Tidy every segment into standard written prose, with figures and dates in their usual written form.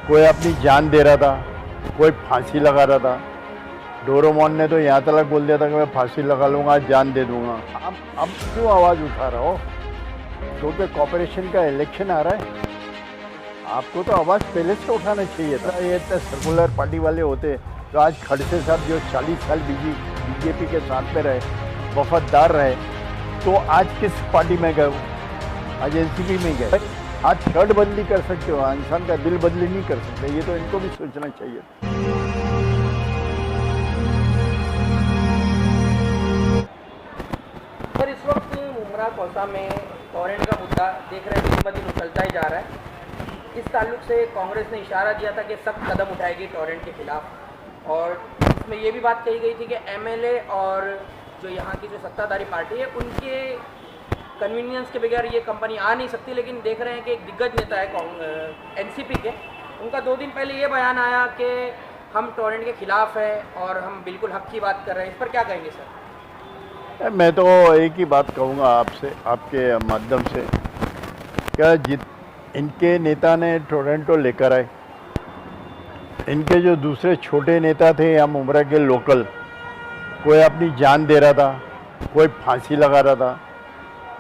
कोई अपनी जान दे रहा था, कोई फांसी लगा रहा था। डोरेमोन ने तो यहाँ तक बोल दिया था कि मैं फांसी लगा लूँगा, जान दे दूँगा। अब क्यों आवाज़ उठा रहा हो? क्योंकि कॉर्पोरेशन का इलेक्शन आ रहा है। आपको तो आवाज़ पहले से उठाना चाहिए था। ये इतने सर्कुलर पार्टी वाले होते तो आज खड़से साहब जो 40 साल बीजेपी के साथ में रहे, वफादार रहे, तो आज किस पार्टी में गए? आज एनसीपी में गए। आज शर्ट बदली कर सकते हो, इंसान का दिल बदली नहीं कर सकते। ये तो इनको भी सोचना चाहिए। सर, इस वक्त मुमरा कौसा में टॉरेंट का मुद्दा देख रहे हैं दिन ब दिन उछलता ही जा रहा है। इस ताल्लुक से कांग्रेस ने इशारा दिया था कि सख्त कदम उठाएगी टॉरेंट के खिलाफ, और इसमें ये भी बात कही गई थी कि एमएलए और जो यहाँ की जो सत्ताधारी पार्टी है उनके कन्वीनियंस के बगैर ये कंपनी आ नहीं सकती। लेकिन देख रहे हैं कि एक दिग्गज नेता है एनसीपी के, उनका 2 दिन पहले ये बयान आया कि हम टॉरेंट के खिलाफ हैं और हम बिल्कुल हक की बात कर रहे हैं। इस पर क्या कहेंगे सर? मैं तो एक ही बात कहूँगा आपसे, आपके माध्यम से, क्या इनके नेता ने टोरंटो लेकर आए। इनके जो दूसरे छोटे नेता थे या मुमरा के लोकल, कोई अपनी जान दे रहा था, कोई फांसी लगा रहा था।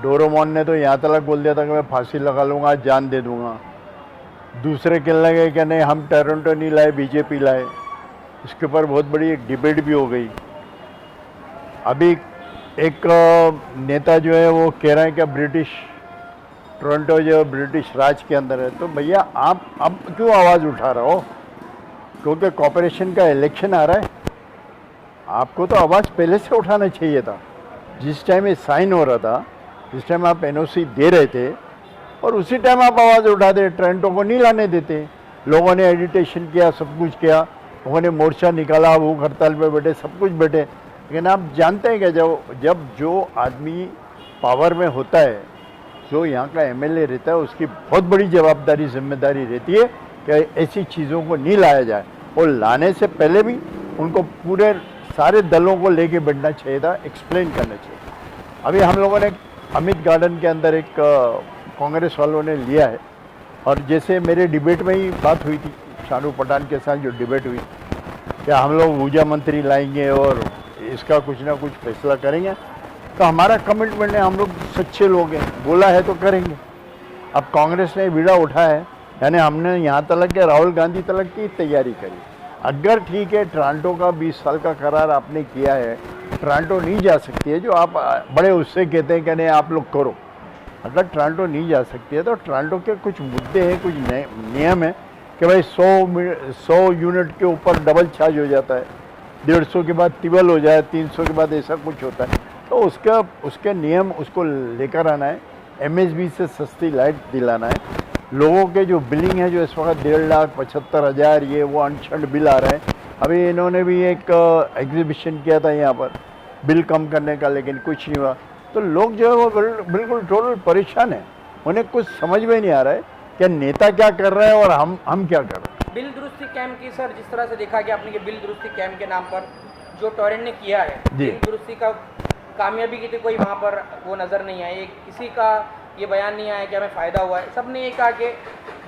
डोरेमोन ने तो यहाँ तक बोल दिया था कि मैं फांसी लगा लूँगा, जान दे दूँगा। दूसरे कहने लगे कि नहीं, हम टोरंटो नहीं लाए, बीजेपी लाए। इसके ऊपर बहुत बड़ी एक डिबेट भी हो गई। अभी एक नेता जो है वो कह रहे हैं कि ब्रिटिश टोरंटो जो ब्रिटिश राज के अंदर है। तो भैया आप अब क्यों आवाज़ उठा रहे हो? क्योंकि कॉर्पोरेशन का इलेक्शन आ रहा है। आपको तो आवाज़ पहले से उठाना चाहिए था। जिस टाइम ये साइन हो रहा था, जिस टाइम आप एनओसी दे रहे थे, और उसी टाइम आप आवाज़ उठाते, टोरंटो को नहीं लाने देते। लोगों ने एडिटेशन किया, सब कुछ किया, लोगों ने मोर्चा निकाला, भूख हड़ताल पे बैठे, सब कुछ बैठे। लेकिन आप जानते हैं कि जब जो आदमी पावर में होता है, जो यहाँ का एमएलए रहता है, उसकी बहुत बड़ी जवाबदारी जिम्मेदारी रहती है कि ऐसी चीज़ों को नहीं लाया जाए। और लाने से पहले भी उनको पूरे सारे दलों को लेके बैठना चाहिए था, एक्सप्लेन करना चाहिए। अभी हम लोगों ने अमित गार्डन के अंदर एक कांग्रेस वालों ने लिया है, और जैसे मेरे डिबेट में ही बात हुई थी शाहरुख पठान के साथ, जो डिबेट हुई क्या हम लोग ऊर्जा मंत्री लाएंगे और इसका कुछ ना कुछ फैसला करेंगे, तो हमारा कमिटमेंट है, हम लोग सच्चे लोग हैं, बोला है तो करेंगे। अब कांग्रेस ने बीड़ा उठाया है, यानी हमने यहाँ तक के राहुल गांधी तक की तैयारी करी। अगर ठीक है, टोरंटो का 20 साल का करार आपने किया है, टोरंटो नहीं जा सकती है, जो आप बड़े उससे कहते हैं कि नहीं आप लोग करो। अगर टोरंटो नहीं जा सकती है तो टोरंटो के कुछ मुद्दे हैं, कुछ नियम है कि भाई 100 यूनिट के ऊपर डबल चार्ज हो जाता है, 150 के बाद ट्रिपल हो जाए, 300 के बाद ऐसा कुछ होता है। तो उसके नियम उसको लेकर आना है। एमएसबी से सस्ती लाइट दिलाना है। लोगों के जो बिलिंग है, जो इस वक्त 1,75,000 ये वो अनशंड बिल आ रहे हैं। अभी इन्होंने भी एक एग्जीबिशन किया था यहाँ पर बिल कम करने का, लेकिन कुछ नहीं हुआ। तो लोग जो है वो बिल्कुल टोटल परेशान है। उन्हें कुछ समझ में नहीं आ रहा है कि नेता क्या कर रहे हैं और हम क्या कर रहे हैं। बिल दुरुस्ती कैंप की सर, जिस तरह से देखा गया आपने कि बिल दुरुस्ती कैंप के नाम पर जो टोरेंट ने किया है, बिल दुरुस्ती का कामयाबी की थी कोई वहाँ पर वो नज़र नहीं आई। किसी का ये बयान नहीं आया कि हमें फ़ायदा हुआ है। सब ने ये कहा कि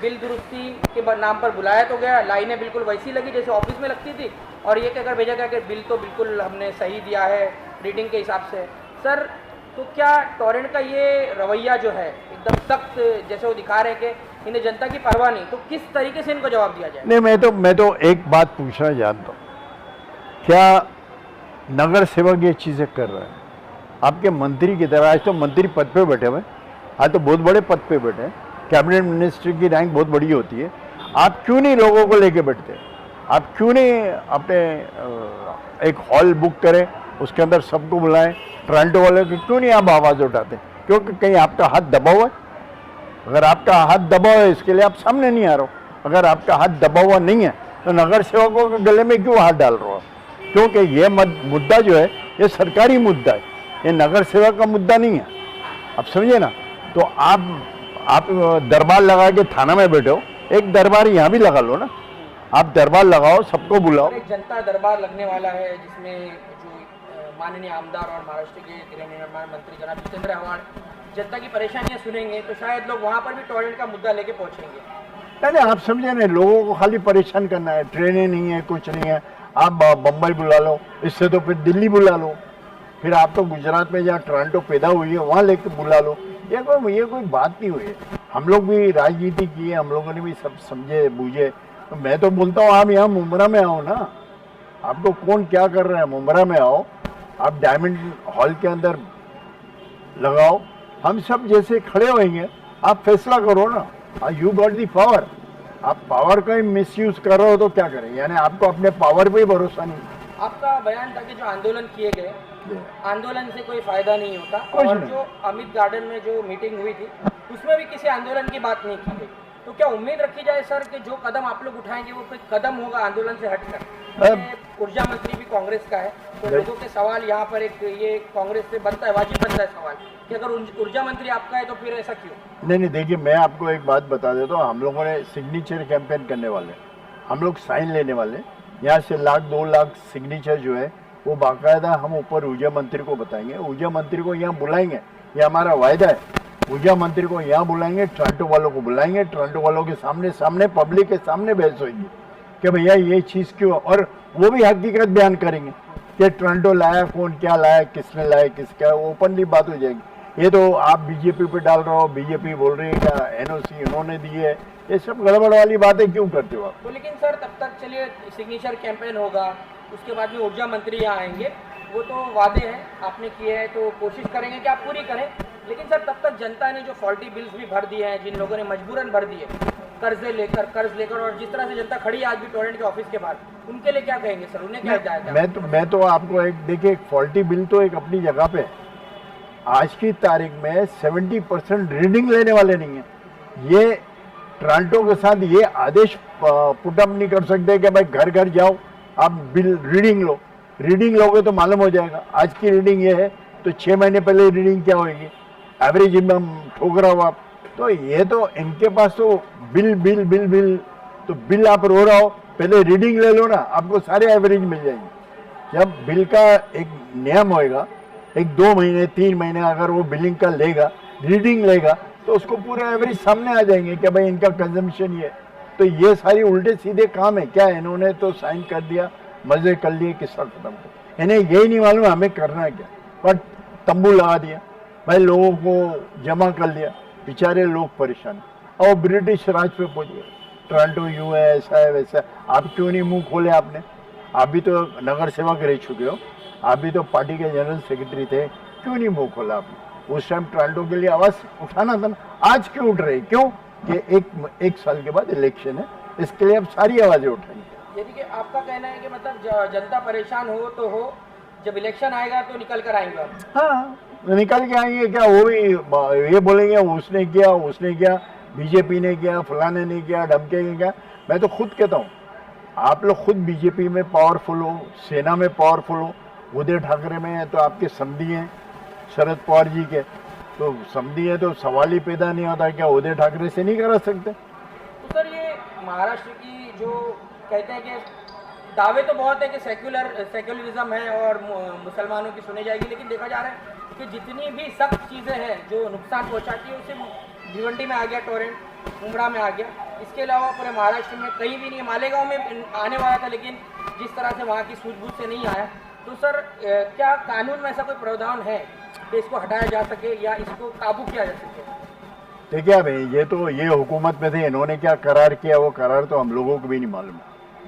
बिल दुरुस्ती के नाम पर बुलाया तो गया, लाइनें बिल्कुल वैसी लगी जैसे ऑफिस में लगती थी, और ये कहकर भेजा गया कि बिल तो बिल्कुल हमने सही दिया है रीडिंग के हिसाब से। सर, तो क्या टोरेंट का ये रवैया जो है एकदम सख्त, जैसे वो दिखा रहे हैं कि इन्हें जनता की परवाह नहीं, तो किस तरीके से इनको जवाब दिया जाए? नहीं, मैं तो एक बात पूछना चाहता हूँ, क्या नगर सेवक ये चीज़ें कर रहे हैं? आपके मंत्री की तरह, आज तो मंत्री पद पे बैठे हुए, आज तो बहुत बड़े पद पे बैठे हैं, कैबिनेट मिनिस्टर की रैंक बहुत बड़ी होती है। आप क्यों नहीं लोगों को लेके बैठते? आप क्यों नहीं अपने एक हॉल बुक करें, उसके अंदर सबको बुलाएं? टोरंटो वाले की क्यों नहीं आप आवाज़ उठाते? क्योंकि कहीं आपका हाथ दबा हुआ है? अगर आपका हाथ दबा हुआ है, इसके लिए आप सामने नहीं आ रहे हो। अगर आपका हाथ दबा हुआ नहीं है तो नगर सेवकों के गले में क्यों हाथ डाल रहे हो? क्योंकि ये मुद्दा जो है ये सरकारी मुद्दा है, ये नगर सेवक का मुद्दा नहीं है। आप समझे ना? तो आप दरबार लगा के थाना में बैठे हो, एक दरबार यहाँ भी लगा लो ना। आप दरबार लगाओ, सबको बुलाओ। एक जनता दरबार लगने वाला है जिसमें जो माननीय आमदार और महाराष्ट्र के गृह निर्माण मंत्री जनाब जितेंद्र आव्हाड जनता की परेशानियां सुनेंगे, तो शायद लोग वहाँ पर भी टॉयलेट का मुद्दा लेके पहुँचेंगे। नहीं आप समझे ना, लोगों को खाली परेशान करना है, ट्रेनें नहीं है, कुछ नहीं है। आप बम्बई बुला लो, इससे तो फिर दिल्ली बुला लो, फिर आप तो गुजरात में जहाँ टोरंटो पैदा हुई है वहाँ लेके बुला लो। ये कोई बात नहीं हुई है। हम लोग भी राजनीति की है, हम लोगों ने भी सब समझे बूझे। तो मैं तो बोलता हूँ आप यहाँ मुंब्रा में आओ ना, आपको कौन क्या कर रहा है, मुंब्रा में आओ, आप डायमंड हॉल के अंदर लगाओ, हम सब जैसे खड़े होंगे, आप फैसला करो ना। यू गॉट दी पावर, आप पावर का ही मिसयूज कर रहे हो तो क्या करें, यानी आपको अपने पावर पे ही भरोसा नहीं। आपका बयान था कि जो आंदोलन किए गए, आंदोलन से कोई फायदा नहीं होता, कुछ और नहीं। जो अमित गार्डन में जो मीटिंग हुई थी उसमें भी किसी आंदोलन की बात नहीं की गई। तो क्या उम्मीद रखी जाए सर कि जो कदम आप लोग उठाएंगे वो कोई कदम होगा आंदोलन से हटकर? ऊर्जा मंत्री भी कांग्रेस का है, तो लोगों के सवाल यहाँ पर एक ये कांग्रेस से बनता है, वाजिब बनता है सवाल कि अगर ऊर्जा मंत्री आपका है तो फिर ऐसा क्यों? नहीं देखिए, मैं आपको एक बात बता देता हूँ, हम लोगों ने सिग्नेचर कैंपेन करने वाले, हम लोग साइन लेने वाले, यहाँ से 1,00,000-2,00,000 सिग्नेचर जो है वो बाकायदा हम ऊपर ऊर्जा मंत्री को बताएंगे, ऊर्जा मंत्री को यहाँ बुलाएंगे, ये हमारा वायदा है। ऊर्जा मंत्री को यहाँ बुलाएंगे, टोरंटो वालों को बुलाएंगे, टोरंटो वालों के सामने पब्लिक के सामने बहस होगी कि भैया ये चीज़ क्यों, और वो भी हकीकत बयान करेंगे कि टोरंटो लाया कौन, क्या लाया, किसने लाया, किसका, ओपनली बात हो जाएगी। ये तो आप बीजेपी पे डाल रहे हो, बीजेपी बोल रही है क्या एनओसी उन्होंने दी है, ये सब गड़बड़ वाली बातें क्यों करते हो आप? तो लेकिन सर तब तक चलिए सिग्नेचर कैंपेन होगा, उसके बाद में ऊर्जा मंत्री यहाँ आएंगे, वो तो वादे हैं आपने किए हैं, तो कोशिश करेंगे कि आप पूरी करें। लेकिन सर तब तक जनता ने जो फॉल्टी बिल्स भी भर दिए हैं, जिन लोगों ने मजबूरन भर दिए कर्ज लेकर, और जिस तरह से जनता खड़ी है आज भी टोरेंट के ऑफिस के बाहर, उनके लिए क्या कहेंगे सर, उन्हें क्या हिदायत? मैं तो आपको एक देखिए, एक फॉल्टी बिल तो एक अपनी जगह पे है। आज की तारीख में 70% रीडिंग लेने वाले नहीं है। ये टोरंटो के साथ ये आदेश पुटअप नहीं कर सकते कि भाई घर घर जाओ आप बिल रीडिंग लो, रीडिंग लोगे तो मालूम हो जाएगा। आज की रीडिंग ये है तो 6 महीने पहले रीडिंग क्या होगी, एवरेज इनकम ठोक रहा हो आप। तो ये तो इनके पास तो बिल तो बिल आप रो रहा हो, पहले रीडिंग ले लो ना, आपको सारे एवरेज मिल जाएंगे। जब बिल का एक नियम होएगा, एक 2 महीने 3 महीने अगर वो बिलिंग का लेगा, रीडिंग लेगा, तो उसको पूरे एवरेज सामने आ जाएंगे कि भाई इनका कंजम्पशन ये। तो ये सारी उल्टे सीधे काम है क्या, इन्होंने तो साइन कर दिया, मजे कर लिए, किस्सा खत्म कर, इन्हें यही नहीं मालूम हमें करना है क्या। पर तंबू लगा दिया भाई, लोगों को जमा कर लिया, बेचारे लोग परेशान, और ब्रिटिश राज पे पहुंच गए। टोरंटो यूं है, ऐसा है वैसा, आप क्यों नहीं मुंह खोले आपने? आप भी तो नगर सेवक रह चुके हो, आप भी तो पार्टी के जनरल सेक्रेटरी थे, क्यों नहीं मुंह खोला आपने? उस टाइम टोरंटो के लिए आवाज उठाना था ना, आज क्यों उठ रही? क्यों कि एक साल के बाद इलेक्शन है, इसके लिए अब सारी आवाजें उठाएंगे। यदि कि आपका कहना है कि मतलब जनता परेशान हो तो हो, जब इलेक्शन आएगा तो निकल कर आएंगे आप? हाँ, निकल के आएंगे क्या, वो भी ये बोलेंगे उसने किया, बीजेपी ने किया, फलाने ने किया, ढमके ने किया। मैं तो खुद कहता हूँ, आप लोग खुद बीजेपी में पावरफुल हो, सेना में पावरफुल हो, उदय ठाकरे में है तो आपके समधी हैं शरद पवार जी के, तो समधी है तो सवाल ही पैदा नहीं होता क्या उदय ठाकरे से नहीं करा सकते? तो सर ये महाराष्ट्र की जो कहते हैं कि दावे तो बहुत है कि सेक्युलरिज्म है और मुसलमानों की सुनी जाएगी, लेकिन देखा जा रहा है कि जितनी भी सख्त चीज़ें हैं जो नुकसान पहुंचाती है, उसे भिवंडी में आ गया, टोरेंट मुंब्रा में आ गया, इसके अलावा पूरे महाराष्ट्र में कहीं भी नहीं। मालेगांव में आने वाला था, लेकिन जिस तरह से वहाँ की सूझबूझ से नहीं आया। तो सर क्या कानून में ऐसा कोई प्रावधान है कि इसको हटाया जा सके या इसको काबू किया जा सके? देखिए अब ये हुकूमत में थे, इन्होंने क्या करार किया, वो करार तो हम लोगों को भी नहीं मालूम।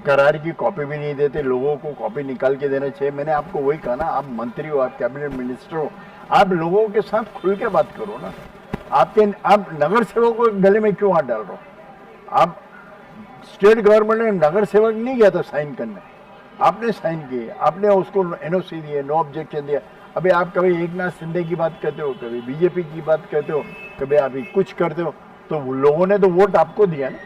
करार की कॉपी भी नहीं देते, लोगों को कॉपी निकाल के देना चाहिए। मैंने आपको वही कहा ना, आप मंत्री हो, आप कैबिनेट मिनिस्टर हो, आप लोगों के साथ खुल के बात करो ना। आप नगर सेवक को गले में क्यों हाथ डाल रहे हो? आप स्टेट गवर्नमेंट ने नगर सेवक नहीं गया था साइन करने, आपने साइन किए, आपने उसको एनओसी दिए, नो ऑब्जेक्शन दिया। अभी आप कभी एकनाथ शिंदे की बात करते हो, कभी बीजेपी की बात करते हो, कभी अभी कुछ करते हो, तो लोगों ने तो वोट आपको दिया ना।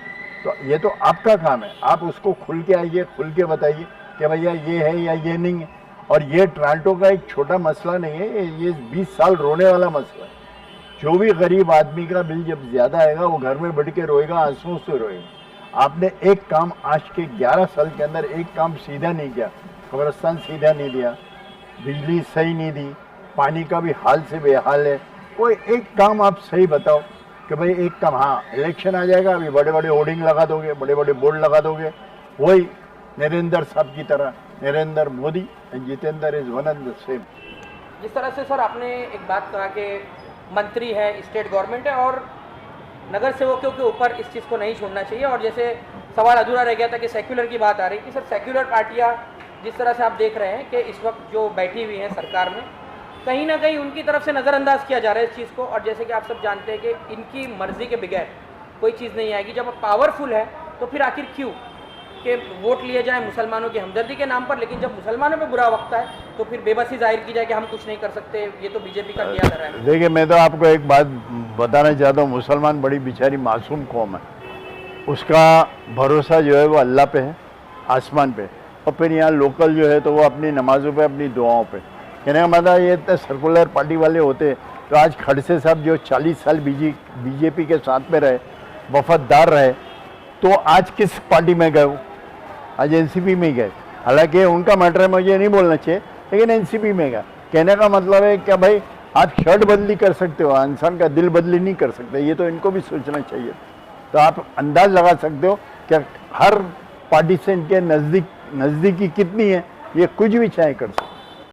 तो ये तो आपका काम है, आप उसको खुल के आइए, खुल के बताइए कि भैया ये है या ये नहीं है। और ये टोरंटो का एक छोटा मसला नहीं है, ये 20 साल रोने वाला मसला है। जो भी गरीब आदमी का बिल जब ज़्यादा आएगा वो घर में बैठ के रोएगा, आंसुओं से रोएगा। आपने एक काम आज के 11 साल के अंदर एक काम सीधा नहीं किया, कब्रस्तान सीधा नहीं दिया, बिजली सही नहीं दी, पानी का भी हाल से बेहाल है। कोई एक काम आप सही बताओ। कि भाई एक काम, हाँ इलेक्शन आ जाएगा, अभी बड़े बड़े होर्डिंग लगा दोगे, बड़े बड़े बोर्ड लगा दोगे, वही नरेंद्र साहब की तरह, Narendra Modi and Jitendra is one and the same. जिस तरह से सर आपने एक बात कहा कि मंत्री है, स्टेट गवर्नमेंट है और नगर सेवकों के ऊपर इस चीज़ को नहीं छोड़ना चाहिए, और जैसे सवाल अधूरा रह गया था कि सेक्युलर की बात आ रही थी सर, सेक्युलर पार्टियां जिस तरह से आप देख रहे हैं कि इस वक्त जो बैठी हुई हैं सरकार में, कहीं ना कहीं उनकी तरफ से नज़रअंदाज किया जा रहा है इस चीज़ को, और जैसे कि आप सब जानते हैं कि इनकी मर्जी के बगैर कोई चीज़ नहीं आएगी। जब पावरफुल है तो फिर आखिर क्यों कि वोट लिए जाए मुसलमानों की हमदर्दी के नाम पर, लेकिन जब मुसलमानों पे बुरा वक्त आए तो फिर बेबसी जाहिर की जाए कि हम कुछ नहीं कर सकते, ये तो बीजेपी का किया जा रहा है। देखिए, मैं तो आपको एक बात बताना चाहता हूँ, मुसलमान बड़ी बेचारी मासूम कौम है, उसका भरोसा जो है वो अल्लाह पे है, आसमान पे, और फिर यहाँ लोकल जो है तो वो अपनी नमाज़ों पे, अपनी दुआओं पे। कहने का मतलब ये इतने सर्कुलर पार्टी वाले होते तो आज खड़से साहब जो 40 साल बीजेपी के साथ में रहे, वफादार रहे, तो आज किस पार्टी में गए वो? आज एनसीपी में गए। हालांकि उनका मैटर है, मुझे नहीं बोलना चाहिए, लेकिन एनसीपी में गया। कहने का मतलब है क्या भाई, आप शर्ट बदली कर सकते हो, इंसान का दिल बदली नहीं कर सकते, ये तो इनको भी सोचना चाहिए। तो आप अंदाज लगा सकते हो कि हर पार्टी से इनके नज़दीकी कितनी है, ये कुछ भी चाहे कर सकते।